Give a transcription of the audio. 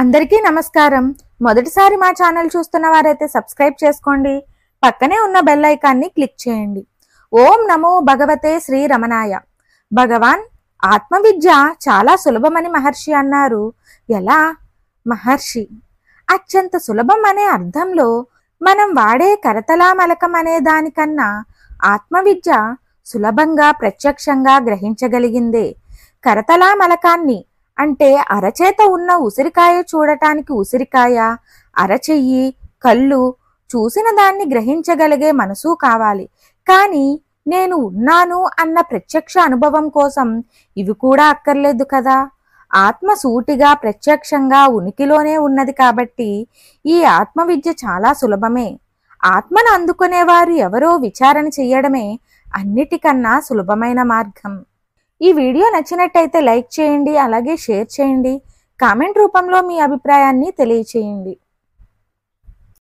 అందరికీ నమస్కారం. మొదటిసారి మా ఛానల్ చూస్తున్న వారైతే సబ్స్క్రైబ్ చేసుకోండి. పక్కనే ఉన్న బెల్ ఐకాన్ని క్లిక్ చేయండి. ఓం నమో భగవతే శ్రీ రమణాయ. భగవాన్, ఆత్మవిద్య చాలా సులభమని మహర్షి అన్నారు. ఎలా? మహర్షి, అత్యంత సులభం అనే అర్థంలో మనం వాడే కరతలామలకం అనే దానికన్నా ఆత్మవిద్య సులభంగా ప్రత్యక్షంగా గ్రహించగలిగిందే. కరతలామలకాన్ని అంటే అరచేత ఉన్న ఉసిరికాయ చూడటానికి ఉసిరికాయ, అరచెయ్యి, కళ్ళు, చూసిన దాన్ని గ్రహించగలిగే మనసు కావాలి. కానీ నేను ఉన్నాను అన్న ప్రత్యక్ష అనుభవం కోసం ఇవి కూడా అక్కర్లేదు కదా. ఆత్మ సూటిగా ప్రత్యక్షంగా ఉనికిలోనే ఉన్నది కాబట్టి ఈ ఆత్మవిద్య చాలా సులభమే. ఆత్మను అందుకునేవారు ఎవరో విచారణ చెయ్యడమే అన్నిటికన్నా సులభమైన మార్గం. ఈ వీడియో నచ్చినట్టయితే లైక్ చేయండి, అలాగే షేర్ చేయండి. కామెంట్ రూపంలో మీ అభిప్రాయాన్ని తెలియచేయండి.